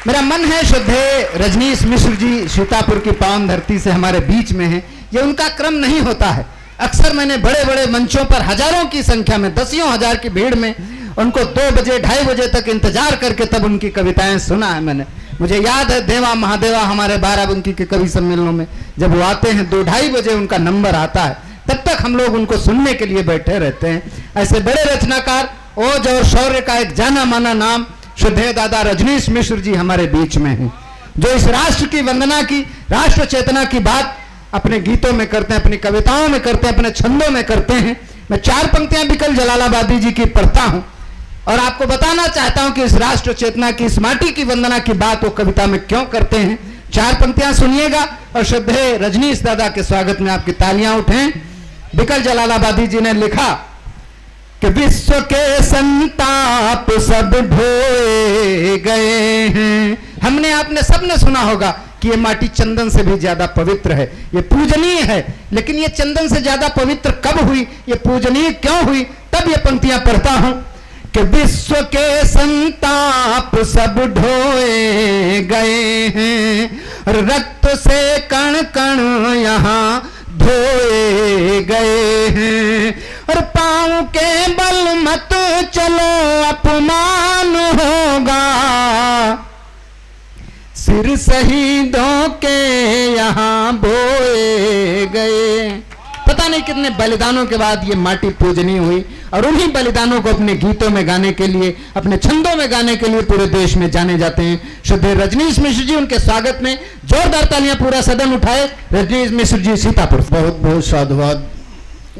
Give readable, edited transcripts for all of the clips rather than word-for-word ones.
मेरा मन है श्रद्धेय रजनीश मिश्र जी सीतापुर की पावन धरती से हमारे बीच में हैं। ये उनका क्रम नहीं होता है। अक्सर मैंने बड़े बड़े मंचों पर हजारों की संख्या में, दसियों हजार की भीड़ में उनको 2 बजे 2:30 बजे तक इंतजार करके तब उनकी कविताएं सुना है मैंने। मुझे याद है देवा महादेवा हमारे बाराबंकी के कवि सम्मेलनों में जब वो आते हैं 2-2:30 बजे उनका नंबर आता है, तब तक हम लोग उनको सुनने के लिए बैठे रहते हैं। ऐसे बड़े रचनाकार ओज और शौर्य का एक जाना माना नाम श्रद्धेय दादा रजनीश मिश्र जी हमारे बीच में हैं, जो इस राष्ट्र की वंदना की, राष्ट्र चेतना की बात अपने गीतों में करते हैं, अपनी कविताओं में करते हैं, अपने छंदों में करते हैं। मैं 4 पंक्तियां बिकल जलालाबादी जी की पढ़ता हूं और आपको बताना चाहता हूं कि इस राष्ट्र चेतना की, इस माटी की वंदना की बात वो कविता में क्यों करते हैं। 4 पंक्तियां सुनिएगा और श्रद्धेय रजनीश दादा के स्वागत में आपकी तालियां उठें। बिकल जलालाबादी जी ने लिखा कि विश्व के संताप सब ढोए गए हैं। हमने, आपने सबने सुना होगा कि ये माटी चंदन से भी ज्यादा पवित्र है, ये पूजनीय है। लेकिन ये चंदन से ज्यादा पवित्र कब हुई, ये पूजनीय क्यों हुई, तब ये पंक्तियां पढ़ता हूं कि विश्व के संताप सब ढोए गए हैं, रक्त से कण कण यहां धोए गए हैं, और पांव के बल मत चलो अपमान होगा, सिर शहीदों के यहां बोए गए। पता नहीं कितने बलिदानों के बाद ये माटी पूजनीय हुई और उन्हीं बलिदानों को अपने गीतों में गाने के लिए, अपने छंदों में गाने के लिए पूरे देश में जाने जाते हैं। श्रद्धेय रजनीश मिश्र जी, उनके स्वागत में जोरदार तालियां पूरा सदन उठाए। रजनीश मिश्र जी सीतापुर। बहुत बहुत साधुवाद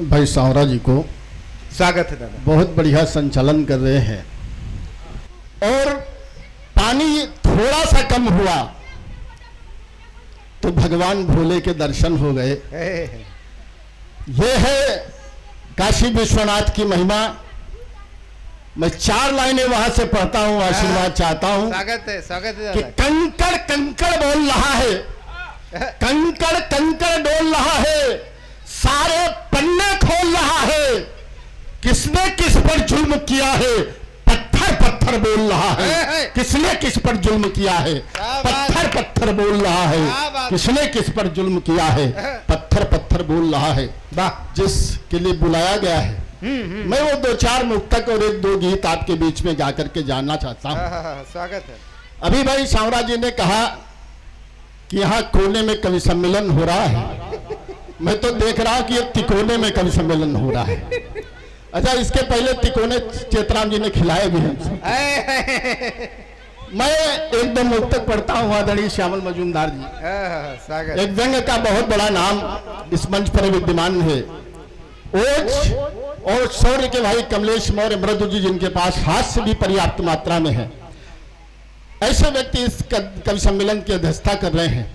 भाई सांवरा जी को, स्वागत है दादा। बहुत बढ़िया संचालन कर रहे हैं। और पानी थोड़ा सा कम हुआ तो भगवान भोले के दर्शन हो गए। ये है काशी विश्वनाथ की महिमा। मैं 4 लाइनें वहां से पढ़ता हूं, आशीर्वाद चाहता हूं। स्वागत है कि कंकड़ कंकड़ बोल रहा है, कंकड़ कंकड़ डोल रहा है, सारे पन्ने खोल रहा है, किसने किस पर जुल्म किया है, पत्थर पत्थर बोल रहा है, किसने किस पर जुल्म किया है, पत्थर पत्थर बोल रहा है, किसने किस पर जुल्म किया है, पत्थर पत्थर बोल रहा है। जिसके लिए बुलाया गया है, मैं वो 2-4 मुक्तक और 1-2 गीत आपके बीच में जाकर के जानना चाहता हूँ। स्वागत है। अभी भाई सांवरा जी ने कहा कि यहाँ कोने में कवि सम्मेलन हो रहा है। मैं तो देख रहा हूं कि एक तिकोने में कवि सम्मेलन हो रहा है। अच्छा, इसके पहले तिकोने चेतराम जी ने खिलाए भी हैं। मैं 1-2 मुक्तक पढ़ता हूँ। आदरणीय श्यामल मजूमदार जी, एक व्यंग का बहुत बड़ा नाम इस मंच पर विद्यमान है। ओज और शौर्य के भाई कमलेश मौर्य मृदु जी, जिनके पास हास्य भी पर्याप्त मात्रा में है, ऐसे व्यक्ति इस कवि सम्मेलन की अध्यक्षता कर रहे हैं।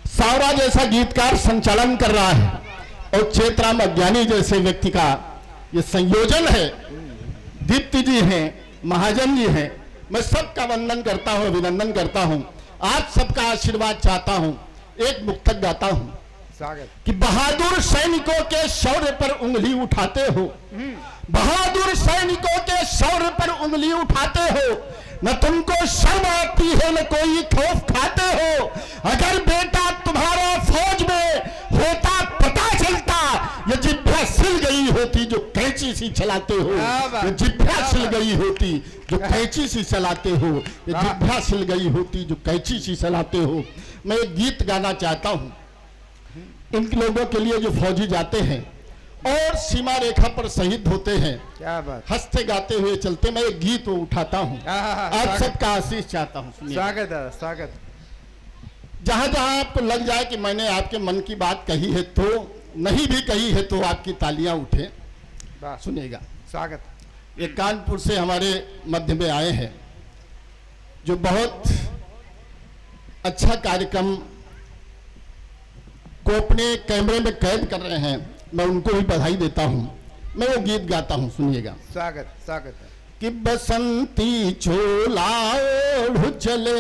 सांवरा जैसा गीतकार संचालन कर रहा है और चेतराम अज्ञानी जैसे व्यक्ति का ये संयोजन है। दीप्ति जी हैं, महाजन जी हैं, मैं सबका वंदन करता हूं, अभिनंदन करता हूं। आप सबका आशीर्वाद चाहता हूं। एक मुक्तक गाता हूं कि बहादुर सैनिकों के शौर्य पर उंगली उठाते हो, बहादुर सैनिकों के शौर्य पर उंगली उठाते हो, न तुमको शर्म आती है न कोई खौफ खाते हो। अगर बेटा तुम्हारा फौज में होता पता चलता, ये जिभ्या सिल गई होती जो कैंची सी चलाते हो, ये जिभ्या सिल गई होती जो कैंची सी चलाते हो, ये जिभ्या सिल गई होती जो कैंची सी चलाते हो। मैं एक गीत गाना चाहता हूँ इन लोगों के लिए जो फौजी जाते हैं और सीमा रेखा पर शहीद होते हैं। क्या बात, हंसते गाते हुए चलते। मैं एक गीत वो उठाता हूँ, आप सबका आशीष चाहता हूँ। स्वागत है, स्वागत। जहां जहां आपको लग जाए कि मैंने आपके मन की बात कही है, तो नहीं भी कही है, तो आपकी तालियां उठे। सुनिएगा। स्वागत। ये कानपुर से हमारे मध्य में आए हैं, जो बहुत अच्छा कार्यक्रम को अपने कैमरे में कैद कर रहे हैं। मैं उनको भी बधाई देता हूं। मैं वो गीत गाता हूं, सुनिएगा। स्वागत, स्वागत है। कि बसंती चोला ओढ़ चले,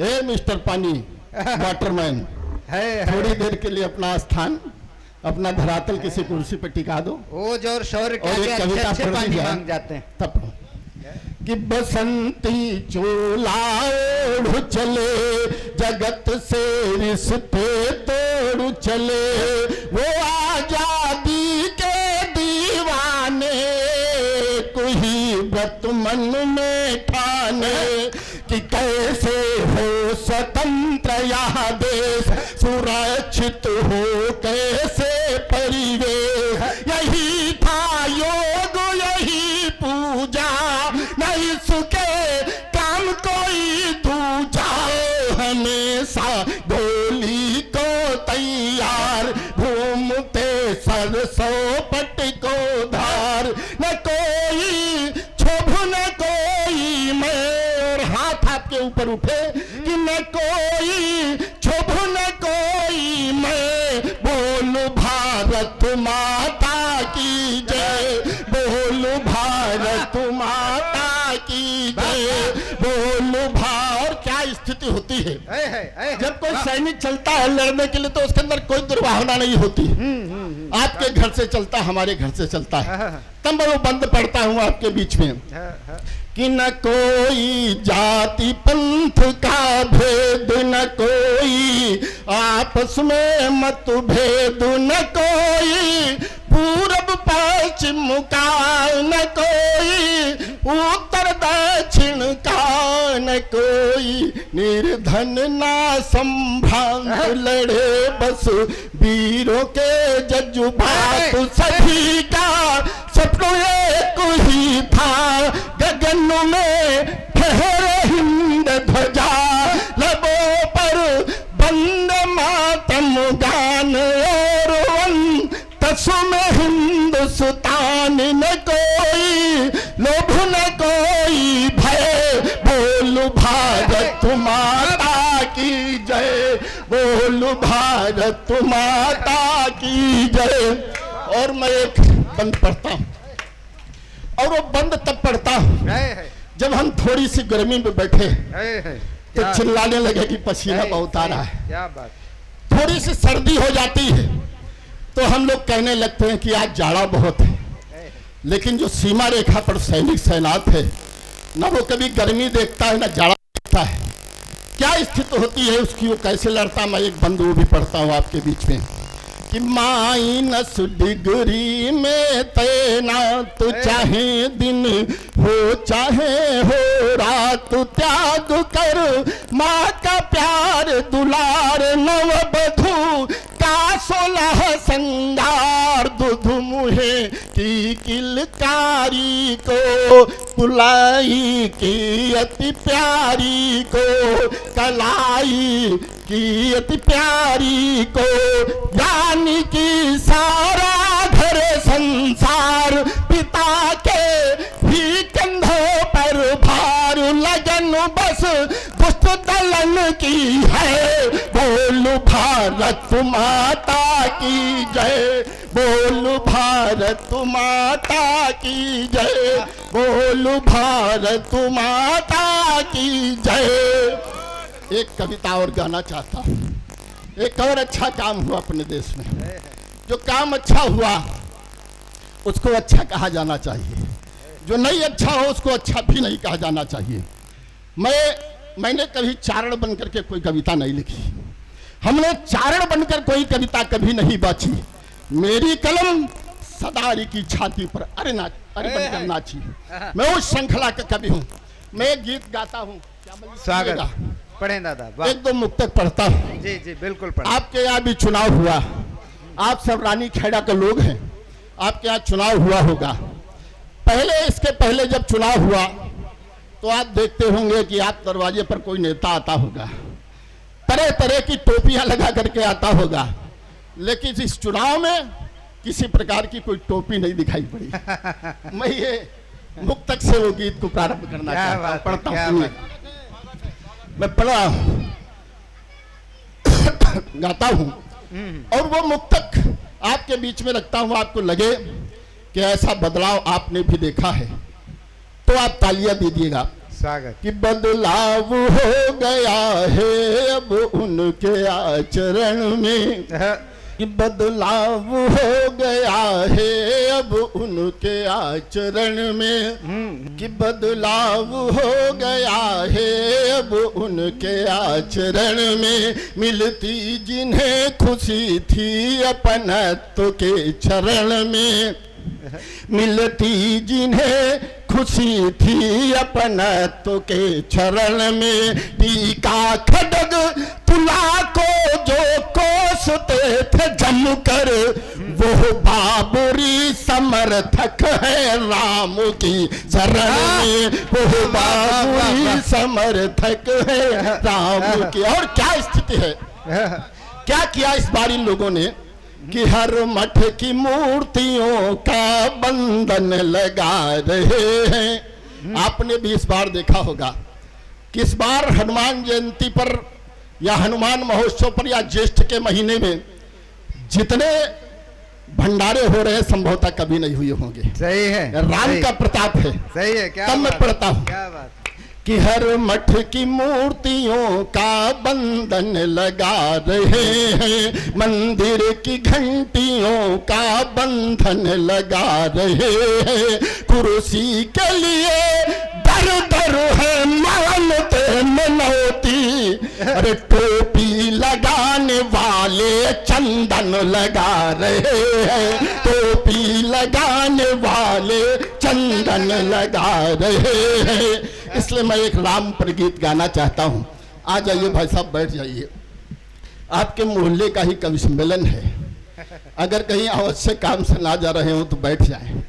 ए मिस्टर पानी वाटरमैन, थोड़ी देर के लिए अपना स्थान, अपना धरातल किसी कुर्सी पर टिका दो। ओज और शौर्य और एक कविता अच्छे पढ़ पानी दी मांग जाते हैं। तब कि बसंती चोला ओढ़ चले, जगत से रिश्ते तोड़ चले। वो आजादी के दीवाने कोई व्रत मन में ठाने कि कैसे हो स्वतंत्र यह देश, सुरक्षित हो कैसे परिवेश। यही था योग यही पूजा, नहीं सुखे काम कोई दूजा। हमेशा गोली को तैयार, घूमते सरसों पट को धार। न कोई क्षोभ न कोई मैं, और हाथ आपके ऊपर उठे कि न कोई क्षोभ न कोई मैं। बोल भारत माता की जय, बोल भारत माता की जय, बोल और क्या स्थिति होती है जब कोई सैनिक चलता है लड़ने के लिए, तो उसके अंदर कोई दुर्भावना नहीं होती। आपके घर से चलता, हमारे घर से चलता है, तब मैं वो बंद पढ़ता हूँ आपके बीच में कि न कोई जाति पंथ का भेद, न कोई आपस में मतभेद, न कोई पूरब पश्चिम का, न कोई उत्तर दक्षिण का, न कोई निर्धन ना संभ्रांत। लड़े बस वीरों के जज्बात, सभी का सपनों एक ही था। गगन में ठहरे हिंद ध्वजा, लबों पर वंदे मातरम गान, और तस्में हिंदुस्तान। न कोई लोभ न कोई भय, बोल भारत माता की जय, बोल भारत माता की जय। और मैं एक बंद पढ़ता हूँ, और वो बंद तब पढ़ता हूँ जब हम थोड़ी सी गर्मी में बैठे तो चिल्लाने लगे कि पसीना बहुत आ रहा है। क्या बात। थोड़ी सी सर्दी हो जाती है तो हम लोग कहने लगते हैं कि आज जाड़ा बहुत है। लेकिन जो सीमा रेखा पर सैनिक तैनात है, ना वो कभी गर्मी देखता है ना जाड़ा देखता है। क्या स्थिति होती है उसकी, वो कैसे लड़ता। मैं एक बंद वो भी पढ़ता हूँ आपके बीच में कि -डिग्री में तैनात, चाहे दिन हो चाहे हो रात, त्याग कर माँ का प्यार दुलार, नववधू का 16 संगार, दूध मुहे की किलकारी को, पुलाई की अति प्यारी को, कलाई की अति प्यारी को, यानी कि सारा घर संसार पिता के ही कंधों पर भार। लगन बस दुष्ट दलन की है, बोल भारत माता की जय, बोल भारत माता की जय, बोल भारत माता की जय। एक कविता और गाना चाहता हूँ। एक और अच्छा काम हुआ अपने देश में। जो काम अच्छा हुआ उसको अच्छा कहा जाना चाहिए, जो नहीं अच्छा हो उसको अच्छा भी नहीं कहा जाना चाहिए। मैंने कभी चारण बनकर के कोई कविता नहीं लिखी, हमने चारण बनकर कोई कविता कभी नहीं बाची। मेरी कलम सदारी की छाती पर अरे बनकर नाची। मैं उस श्रृंखला का कवि हूँ। मैं गीत गाता हूँ। स्वागत पढ़ें दादा। एक दो मुक्तक पढ़ता हूँ। जी जी बिल्कुल पढ़ें। आपके यहाँ भी चुनाव हुआ, आप सब रानी खेड़ा के लोग हैं, आपके यहाँ चुनाव हुआ होगा। इसके पहले जब चुनाव हुआ तो आप देखते होंगे कि आप दरवाजे पर कोई नेता आता होगा, तरह तरह की टोपियां लगा करके आता होगा। लेकिन इस चुनाव में किसी प्रकार की कोई टोपी नहीं दिखाई पड़ी। मैं ये मुक्तक से वो गीत को प्रारंभ करना चाहता हूँ। पढ़ता हूँ, मैं पढ़ा गाता हूँ और वो मुक्तक आपके बीच में रखता हूँ। आपको लगे कि ऐसा बदलाव आपने भी देखा है तो आप तालियां दीजिएगा। स्वागत। कि बदलाव हो गया है अब उनके आचरण में, कि बदलाव हो गया है अब उनके आचरण में, कि बदलाव हो गया है अब उनके आचरण में, मिलती जिन्हें खुशी थी अपनत्व के चरण में, मिलती जिन्हें खुशी थी अपनत्व के चरण में, टीका खड्ग तुला को जो कोसते थे जमकर, वो बाबुरी समर्थक है राम की शरण में, वो बाबुरी समर्थक है राम की। और क्या स्थिति है, क्या किया इस बार इन लोगों ने कि हर मठ की मूर्तियों का बंधन लगा रहे हैं। आपने भी इस बार देखा होगा कि इस बार हनुमान जयंती पर या हनुमान महोत्सव पर या ज्येष्ठ के महीने में जितने भंडारे हो रहे हैं संभवतः कभी नहीं हुए होंगे। सही है, राम का प्रताप है। सही है, क्या तब मैं पढ़ता हूं क्या बात कि हर मठ की मूर्तियों का बंधन लगा रहे हैं, मंदिर की घंटियों का बंधन लगा रहे हैं, कुर्सी के लिए दर दर है मानते मनौती, अरे टोपी लगाने वाले चंदन लगा रहे हैं, टोपी लगाने वाले चंदन लगा रहे हैं। इसलिए मैं एक राम पर गीत गाना चाहता हूं। आ जाइए भाई साहब, बैठ जाइए। आपके मोहल्ले का ही कवि सम्मेलन है, अगर कहीं आवश्यक काम से ना जा रहे हो तो बैठ जाएं।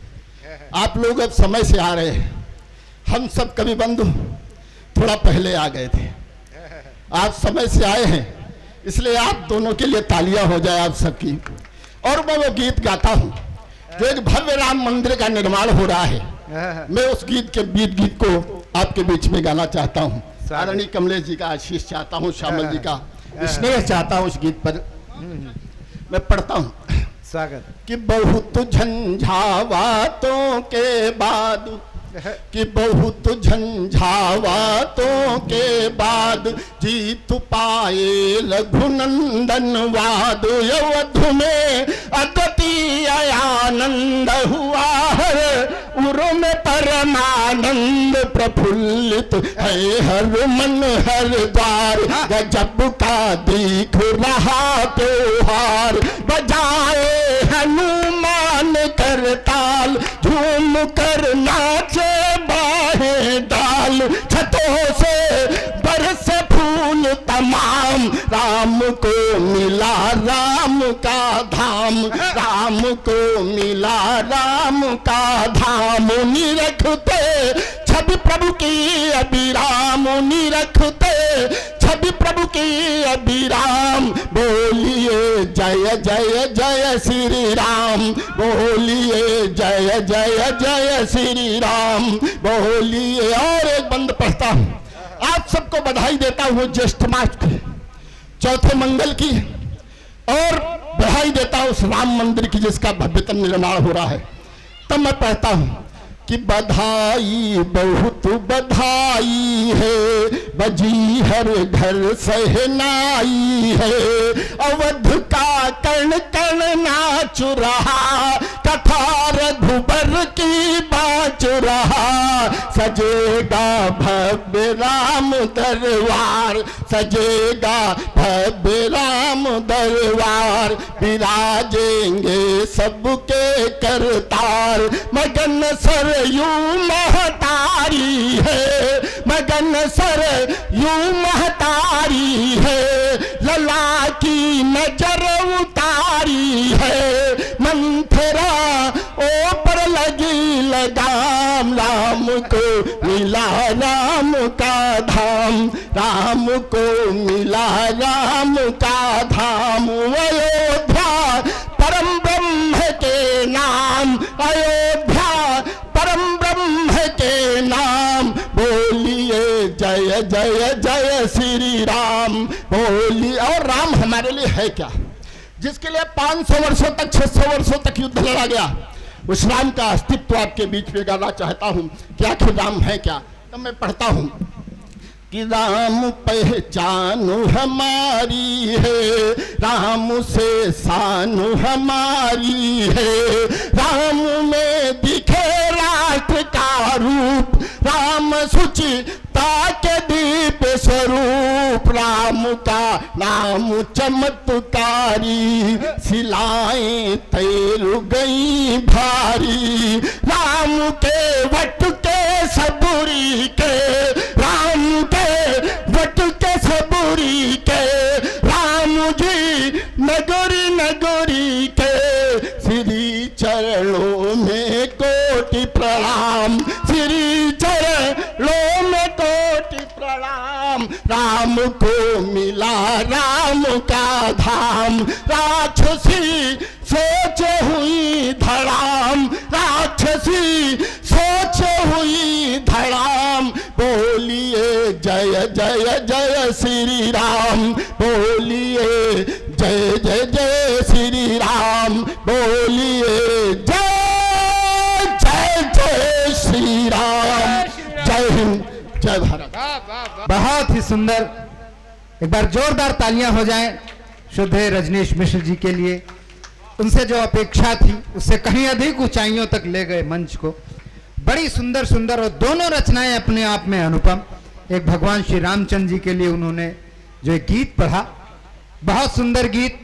आप लोग अब समय से आ रहे हैं, हम सब कवि बंधु थोड़ा पहले आ गए थे, आप समय से आए हैं, इसलिए आप दोनों के लिए तालियां हो जाए आप सबकी। और मैं वो गीत गाता हूं जो एक भव्य राम मंदिर का निर्माण हो रहा है, मैं उस गीत को आपके बीच में गाना चाहता हूँ। आदरणीय कमलेश जी का आशीष चाहता हूँ, श्यामल जी का स्नेह चाहता हूँ। उस गीत पर मैं पढ़ता हूँ। स्वागत। कि बहुत झंझावातों के बाद, कि बहुत झंझावातों के बाद जीत पाए रघुनंदन वाद, अवध में अद्वितीय आनंद हुआ है, उर्व में परमानंद प्रफुल्लित है हर मन हर द्वार, गजब का दिख रहा त्योहार, बजाए हनुमान करताल, झूम कर नाचे बाहे डाल, छतों से बरसे फूल तमाम, राम को मिला राम का धाम, राम को मिला राम का धाम, निरखते छवि प्रभु की अभिराम, निरखते छवि प्रभु की अभिराम, बोलिए जय जय जय श्री राम, बोलिए जय जय जय श्री राम, बोलिए। और एक बंद पढ़ता हूं, आप सबको बधाई देता हूं ज्येष्ठ मास के चौथे मंगल की, और बधाई देता हूं उस राम मंदिर की जिसका भव्यतम निर्माण हो रहा है। तब मैं पढ़ता हूं कि बधाई बहुत बधाई है, बजी हर घर सहनाई है, अवध का कण कण नाच रहा, कथा रघुबर की बाच रहा, सजेगा भव्य राम दरबार, सजेगा भव्य राम दरबार, विराजेंगे सबके करतार, मगन सरयू महतारी है, मगन सरयू महतारी है, लला की नजर उतारी है, मंथरा ओ पर लगी लगाम, राम को मिला राम का धाम, राम को मिला राम का धाम, अयोध्या परम ब्रह्म के नाम, अयोध्या परम ब्रह्म के नाम, बोलिए जय जय जय श्री राम, बोलिए। और राम हमारे लिए है क्या, जिसके लिए 500 वर्षों तक 600 वर्षों तक युद्ध लड़ा गया, उस राम का अस्तित्व आपके बीच में गाना चाहता हूं कि आखिर राम है क्या। तो मैं पढ़ता हूं कि राम पहचान हमारी है, राम से शान हमारी है। राम में दिखे राष्ट्र का रूप, राम सुचिता के दीप स्वरूप। राम का नाम चमत्कारी, शिलाएं तैर गई भारी। राम के वट के सबूरी के, राम के वट के सबूरी के। राम जी नगरी नगरी के, श्री चरणों में कोटि प्रणाम, श्री चरणों में कोटि प्रणाम। राम को मिला राम का धाम, राक्षसी सोच हुई धड़ाम, राक्षसी सोच हुई धड़ाम। बोलिए जय जय जय श्री राम, बोलिए जय जय जय श्री राम, बोलिए जय जय जय श्री राम। जय हिंद, जय भारत। बहुत ही सुंदर, एक बार जोरदार तालियां हो जाएं शुद्धे रजनीश मिश्र जी के लिए। उनसे जो अपेक्षा थी उससे कहीं अधिक ऊंचाइयों तक ले गए मंच को। बड़ी सुंदर सुंदर और दोनों रचनाएं अपने आप में अनुपम। एक भगवान श्री रामचंद्र जी के लिए उन्होंने जो एक गीत पढ़ा, बहुत सुंदर गीत,